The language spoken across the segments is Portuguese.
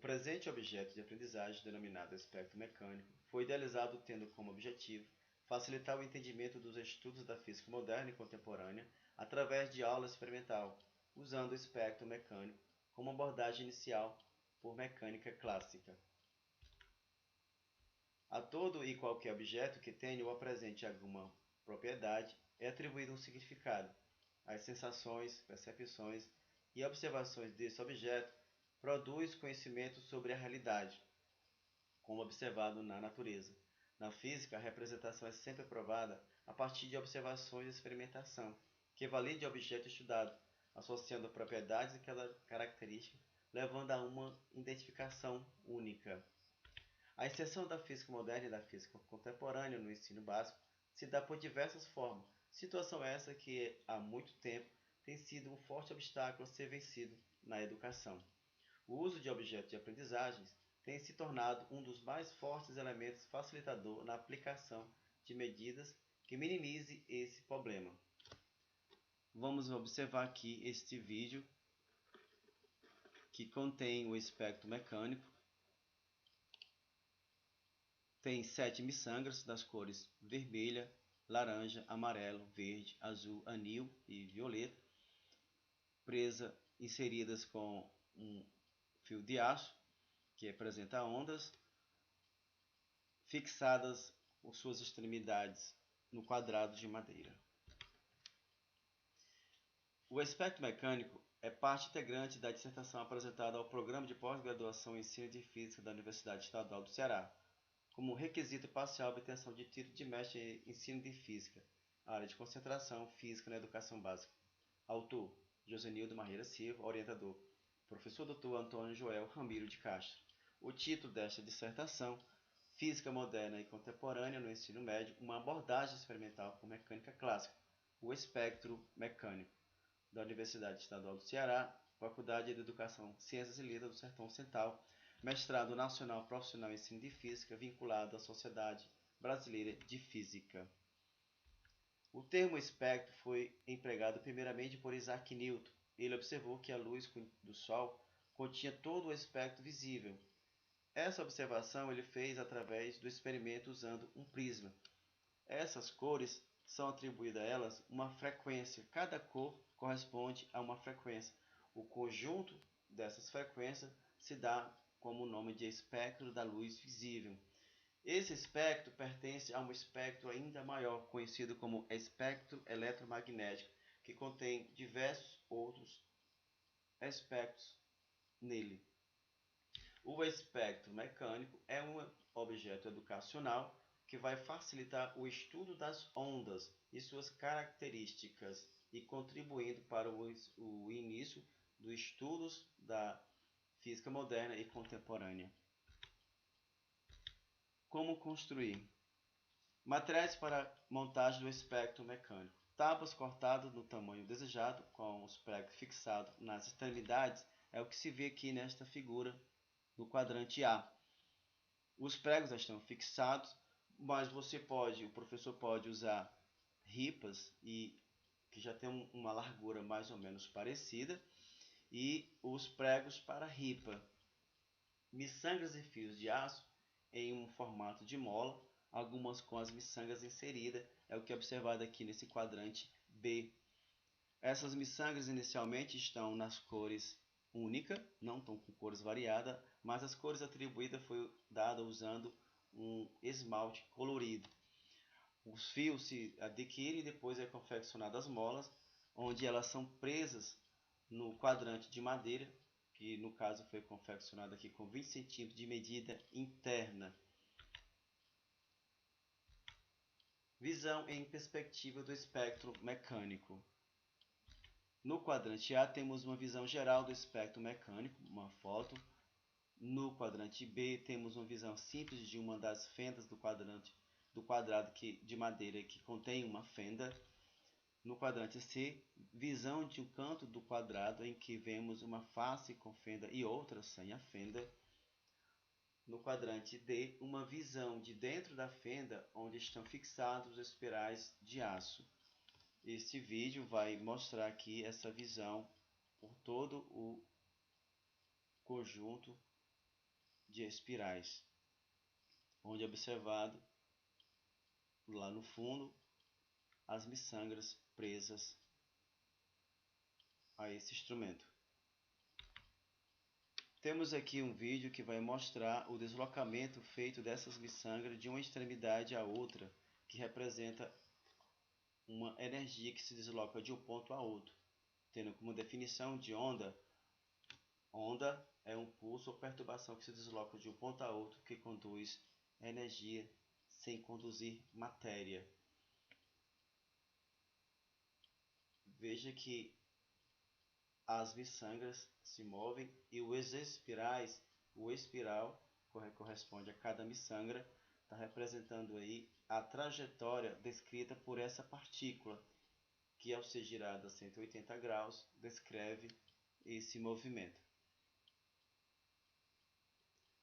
presente objeto de aprendizagem, denominado espectro mecânico, foi idealizado tendo como objetivo facilitar o entendimento dos estudos da física moderna e contemporânea através de aula experimental, usando o espectro mecânico como abordagem inicial por mecânica clássica. A todo e qualquer objeto que tenha ou apresente alguma propriedade é atribuído um significado. As sensações, percepções e observações desse objeto produzem conhecimento sobre a realidade, como observado na natureza. Na física, a representação é sempre provada a partir de observações e experimentação, que valide o objeto estudado, associando propriedades e características, levando a uma identificação única. A extensão da física moderna e da física contemporânea no ensino básico se dá por diversas formas, situação essa que há muito tempo tem sido um forte obstáculo a ser vencido na educação. O uso de objetos de aprendizagens tem se tornado um dos mais fortes elementos facilitador na aplicação de medidas que minimize esse problema. Vamos observar aqui este vídeo que contém o espectro mecânico. Tem 7 miçangas das cores vermelha, laranja, amarelo, verde, azul, anil e violeta, inseridas com um fio de aço que representa ondas, fixadas por suas extremidades no quadrado de madeira. O espectro mecânico é parte integrante da dissertação apresentada ao Programa de Pós-Graduação em Ensino de Física da Universidade Estadual do Ceará, como requisito parcial a obtenção de título de mestre em Ensino de Física, área de concentração Física na Educação Básica. Autor: Josenildo Marreira Silva, orientador: Professor Dr. Antônio Joel Ramiro de Castro. O título desta dissertação: Física Moderna e Contemporânea no Ensino Médio, uma abordagem experimental com mecânica clássica, o espectro mecânico, da Universidade Estadual do Ceará, Faculdade de Educação, Ciências e Letras do Sertão Oriental, mestrado nacional profissional em ensino de física, vinculado à Sociedade Brasileira de Física. O termo espectro foi empregado primeiramente por Isaac Newton. Ele observou que a luz do Sol continha todo o espectro visível. Essa observação ele fez através do experimento usando um prisma. Essas cores são atribuídas a elas uma frequência. Cada cor corresponde a uma frequência. O conjunto dessas frequências se dá como o nome de espectro da luz visível. Esse espectro pertence a um espectro ainda maior, conhecido como espectro eletromagnético, que contém diversos outros espectros nele. O espectro mecânico é um objeto educacional que vai facilitar o estudo das ondas e suas características e contribuindo para o início dos estudos da física moderna e contemporânea. Como construir? Materiais para montagem do espectro mecânico. Tábuas cortadas no tamanho desejado, com os pregos fixados nas extremidades, é o que se vê aqui nesta figura no quadrante A. Os pregos estão fixados, mas o professor pode usar ripas que já tem uma largura mais ou menos parecida, e os pregos para ripa. Miçangas e fios de aço em um formato de mola, algumas com as miçangas inseridas, é o que é observado aqui nesse quadrante B. Essas miçangas inicialmente estão nas cores única, não estão com cores variadas, mas as cores atribuídas foi dada usando um esmalte colorido. Os fios se adquirem e depois é confeccionado as molas, onde elas são presas no quadrante de madeira, que no caso foi confeccionado aqui com 20 cm de medida interna. Visão em perspectiva do espectro mecânico. No quadrante A temos uma visão geral do espectro mecânico, uma foto. No quadrante B temos uma visão simples de uma das fendas do quadrado de madeira que contém uma fenda. No quadrante C, visão de um canto do quadrado em que vemos uma face com fenda e outra sem a fenda. No quadrante D, uma visão de dentro da fenda onde estão fixados os espirais de aço. Este vídeo vai mostrar aqui essa visão por todo o conjunto de espirais, onde é observado lá no fundo as miçangras presas a esse instrumento. Temos aqui um vídeo que vai mostrar o deslocamento feito dessas miçangras de uma extremidade à outra, que representa uma energia que se desloca de um ponto a outro, tendo como definição de onda. Onda é um pulso ou perturbação que se desloca de um ponto a outro, que conduz energia sem conduzir matéria. Veja que as miçangras se movem e os espirais, o espiral corresponde a cada miçangra, está representando aí a trajetória descrita por essa partícula, que ao ser girada a 180 graus descreve esse movimento.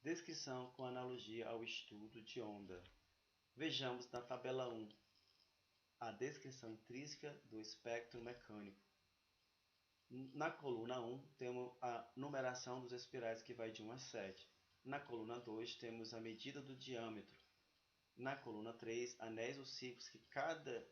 Descrição com analogia ao estudo de onda. Vejamos na tabela 1 a descrição intrínseca do espectro mecânico. Na coluna 1 temos a numeração dos espirais, que vai de 1 a 7. Na coluna 2 temos a medida do diâmetro. Na coluna 3, anéis ou ciclos que cada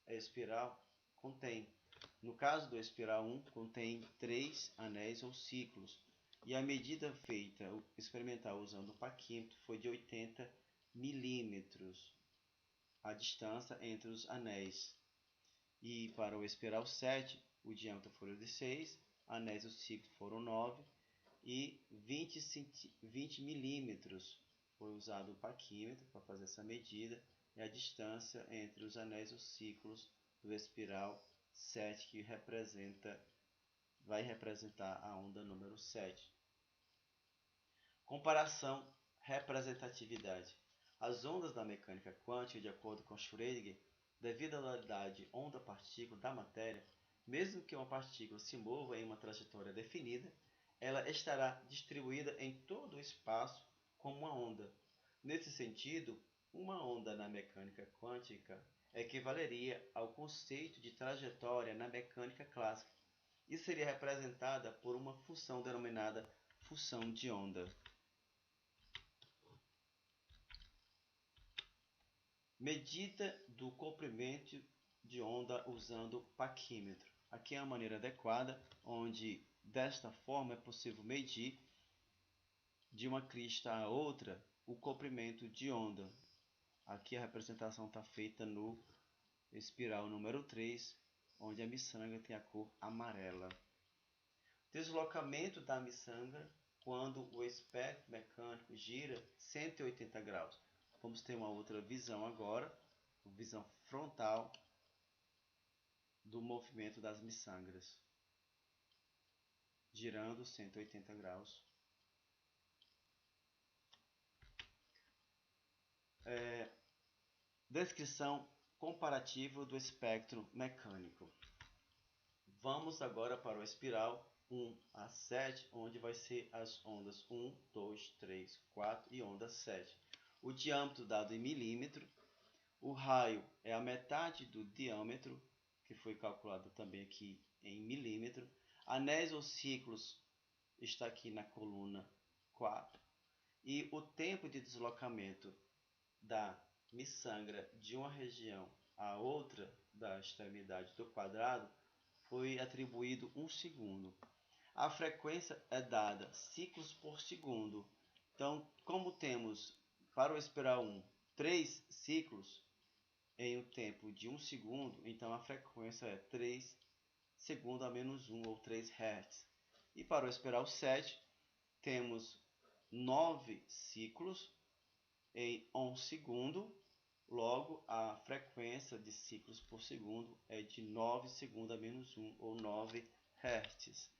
espiral contém. No caso do espiral 1, contém 3 anéis ou ciclos. E a medida feita experimental usando o paquímetro foi de 80 milímetros, a distância entre os anéis. E para o espiral 7, o diâmetro foi de 6, anéis ou ciclos foram 9 e 20 milímetros foi usado o paquímetro para fazer essa medida, e a distância entre os anéis ou ciclos do espiral 7, que vai representar a onda número 7. Comparação, representatividade. As ondas da mecânica quântica, de acordo com Schrödinger, devido à dualidade onda-partícula da matéria, mesmo que uma partícula se mova em uma trajetória definida, ela estará distribuída em todo o espaço como uma onda. Nesse sentido, uma onda na mecânica quântica equivaleria ao conceito de trajetória na mecânica clássica e seria representada por uma função denominada função de onda. Medida do comprimento de onda usando paquímetro. Aqui é a maneira adequada, onde desta forma é possível medir de uma crista a outra o comprimento de onda. Aqui a representação está feita no espiral número 3, onde a miçanga tem a cor amarela. Deslocamento da miçanga quando o espectro mecânico gira 180 graus. Vamos ter uma outra visão agora, visão frontal do movimento das miçangras, girando 180 graus. Descrição comparativa do espectro mecânico. Vamos agora para o espiral 1 a 7, onde vai ser as ondas 1, 2, 3, 4 e onda 7. O diâmetro dado em milímetro. O raio é a metade do diâmetro, que foi calculado também aqui em milímetro. Anéis ou ciclos está aqui na coluna 4. E o tempo de deslocamento da miçangra de uma região a outra da extremidade do quadrado foi atribuído 1 segundo. A frequência é dada ciclos por segundo. Então, como temos para o espiral 1 3 ciclos em um tempo de 1 segundo, então a frequência é 3 segundo a menos 1, ou 3 Hz. E para o espiral 7, temos 9 ciclos em 1 segundo, logo a frequência de ciclos por segundo é de 9 segundo a menos 1, ou 9 Hz.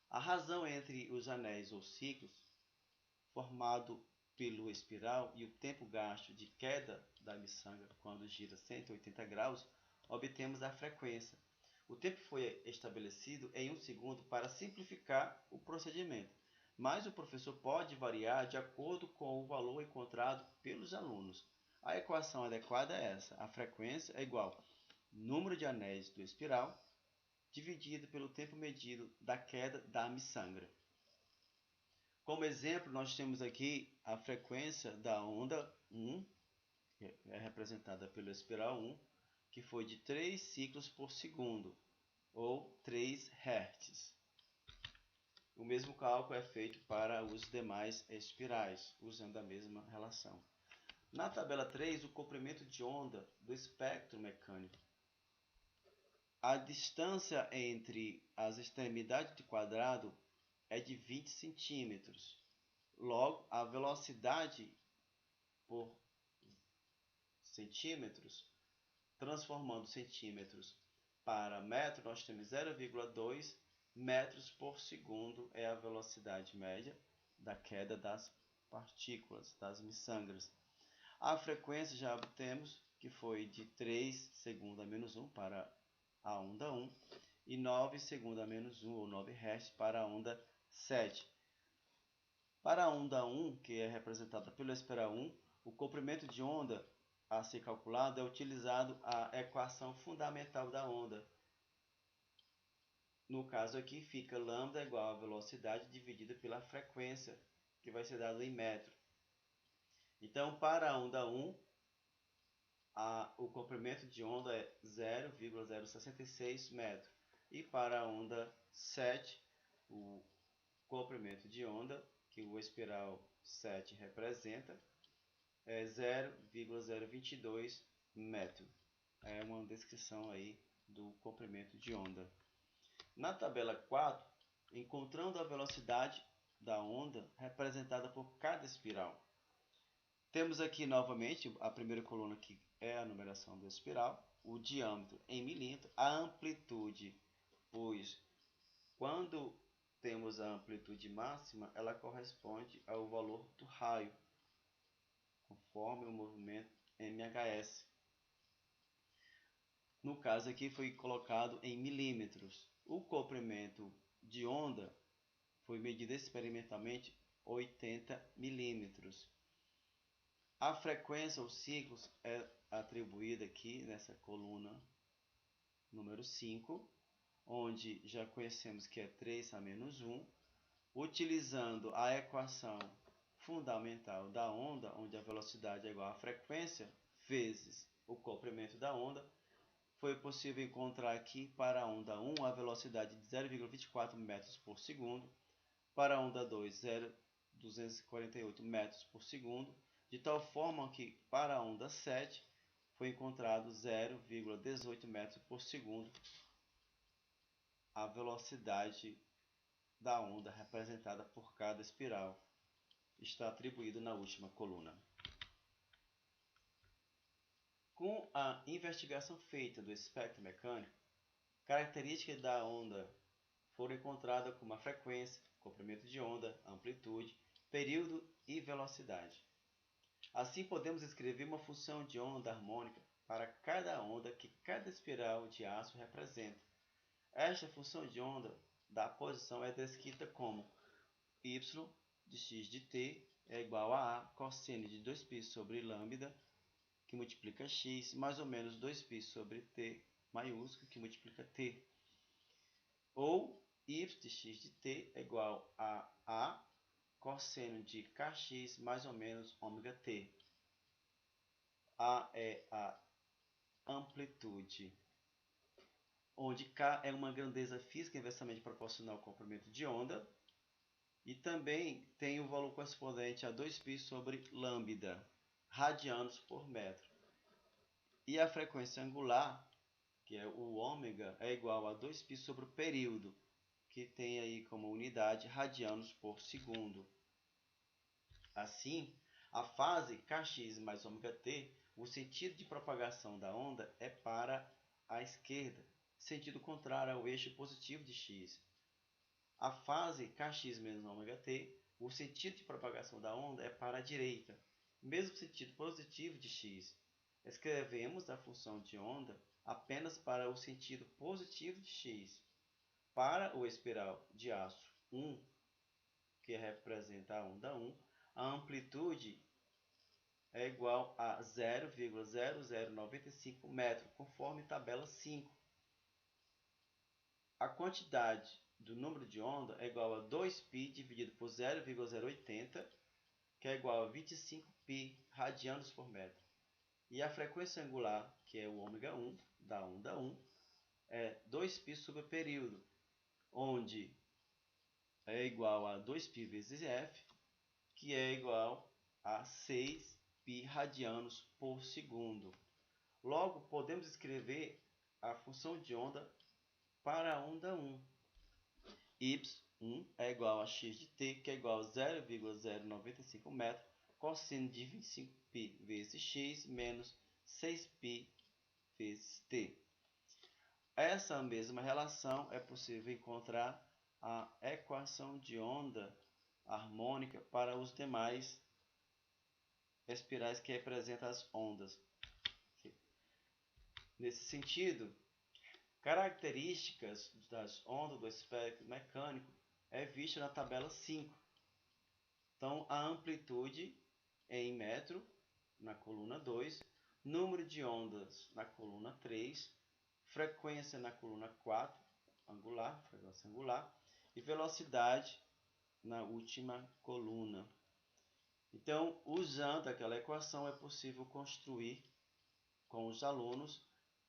A razão entre os anéis ou ciclos formado pelo espiral e o tempo gasto de queda da miçanga quando gira 180 graus, obtemos a frequência. O tempo foi estabelecido em 1 segundo para simplificar o procedimento, mas o professor pode variar de acordo com o valor encontrado pelos alunos. A equação adequada é essa: a frequência é igual ao número de anéis do espiral dividido pelo tempo medido da queda da miçangra. Como exemplo, nós temos aqui a frequência da onda 1, que é representada pela espiral 1, que foi de 3 ciclos por segundo, ou 3 Hz. O mesmo cálculo é feito para os demais espirais, usando a mesma relação. Na tabela 3, o comprimento de onda do espectro mecânico. A distância entre as extremidades do quadrado é de 20 centímetros. Logo, a velocidade por centímetros, transformando centímetros para metro, nós temos 0,2 metros por segundo é a velocidade média da queda das partículas, das miçangas. A frequência já obtemos que foi de 3 segundo a menos 1 para a onda 1 e 9 segundo a menos 1 ou 9 Hz para a onda 7. Para a onda 1, que é representada pela espiral 1, o comprimento de onda a ser calculado é utilizado a equação fundamental da onda. No caso aqui fica lambda igual a velocidade dividida pela frequência, que vai ser dada em metro. Então, para a onda 1, o comprimento de onda é 0,066 metros. E para a onda 7, o comprimento de onda, que o espiral 7 representa, é 0,022 metros. É uma descrição aí do comprimento de onda. Na tabela 4, encontrando a velocidade da onda representada por cada espiral. Temos aqui novamente a primeira coluna que é a numeração da espiral, o diâmetro em milímetro, a amplitude, pois quando temos a amplitude máxima, ela corresponde ao valor do raio, conforme o movimento MHS. No caso aqui foi colocado em milímetros. O comprimento de onda foi medido experimentalmente 80 milímetros. A frequência ou ciclos é atribuída aqui nessa coluna número 5, onde já conhecemos que é 3 a menos 1, utilizando a equação fundamental da onda, onde a velocidade é igual à frequência vezes o comprimento da onda, foi possível encontrar aqui para a onda 1 a velocidade de 0,24 metros por segundo, para a onda 2, 0,248 metros por segundo, de tal forma que para a onda 7 foi encontrado 0,18 metros por segundo, a velocidade da onda representada por cada espiral. Está atribuído na última coluna. Com a investigação feita do espectro mecânico, características da onda foram encontradas como a frequência, comprimento de onda, amplitude, período e velocidade. Assim, podemos escrever uma função de onda harmônica para cada onda que cada espiral de aço representa. Esta função de onda da posição é descrita como y de x de t é igual a cosseno de 2π sobre lambda, que multiplica x, mais ou menos 2π sobre t maiúsculo, que multiplica t. Ou y de x de t é igual a cosseno de kx mais ou menos ômega t. A é a amplitude, onde k é uma grandeza física inversamente proporcional ao comprimento de onda. E também tem o valor correspondente a 2π sobre lambda, radianos por metro. E a frequência angular, que é o ômega, é igual a 2π sobre o período, que tem aí como unidade radianos por segundo. Assim, a fase kx mais ômega t, o sentido de propagação da onda é para a esquerda, sentido contrário ao eixo positivo de x. A fase kx menos ômega t, o sentido de propagação da onda é para a direita, mesmo sentido positivo de x. Escrevemos a função de onda apenas para o sentido positivo de x. Para o espiral de aço 1, que representa a onda 1, a amplitude é igual a 0,0095 metros, conforme tabela 5. A quantidade do número de onda é igual a 2π dividido por 0,080, que é igual a 25π radianos por metro. E a frequência angular, que é o ômega 1 da onda 1, é 2π sobre o período, onde é igual a 2π vezes f, que é igual a 6π radianos por segundo. Logo, podemos escrever a função de onda para a onda 1. y1 é igual a x de t, que é igual a 0,095 metros, cosseno de 25π vezes x menos 6π vezes t. Essa mesma relação é possível encontrar a equação de onda harmônica para os demais espirais que representam as ondas. Nesse sentido, características das ondas do espectro mecânico é vista na tabela 5. Então, a amplitude em metro na coluna 2, número de ondas na coluna 3, frequência na coluna 4, frequência angular, e velocidade na última coluna. Então, usando aquela equação, é possível construir com os alunos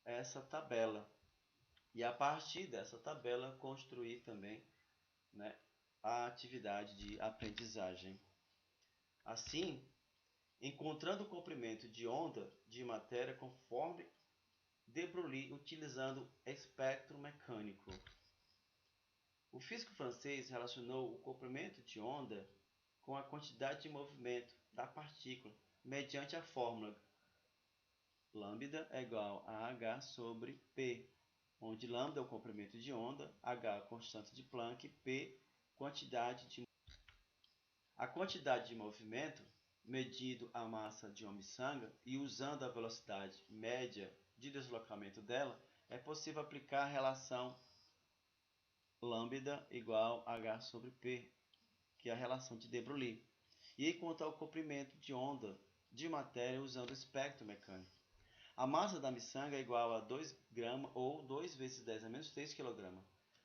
essa tabela. E a partir dessa tabela, construir também, né, a atividade de aprendizagem. Assim, encontrando o comprimento de onda de matéria conforme de Broglie, utilizando espectro mecânico. O físico francês relacionou o comprimento de onda com a quantidade de movimento da partícula mediante a fórmula lambda é igual a h sobre p, onde lambda é o comprimento de onda, h é a constante de Planck, p a quantidade de movimento medido a massa de uma miçanga e usando a velocidade média de deslocamento dela, é possível aplicar a relação lambda igual a h sobre p, que é a relação de de Broglie, e encontrar o comprimento de onda de matéria usando o espectro mecânico. A massa da miçanga é igual a 2 gramas ou 2 vezes 10 a menos 3 kg.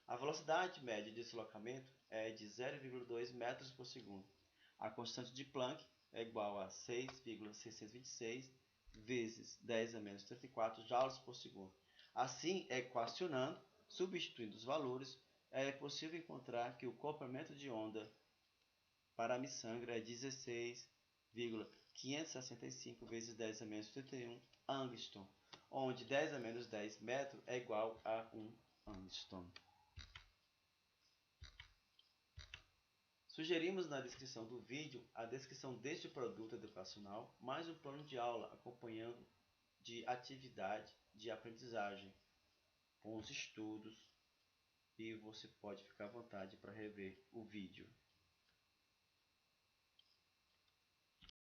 A velocidade média de deslocamento é de 0,2 metros por segundo. A constante de Planck é igual a 6,626 vezes 10 a menos 34 joules por segundo. Assim, equacionando, substituindo os valores, é possível encontrar que o comprimento de onda para a miçanga é 16,565 vezes 10 a menos 31 angstrom, onde 10 a menos 10 metros é igual a 1 angstrom. Sugerimos na descrição do vídeo a descrição deste produto educacional, mais um plano de aula acompanhando de atividade de aprendizagem com os estudos, e você pode ficar à vontade para rever o vídeo.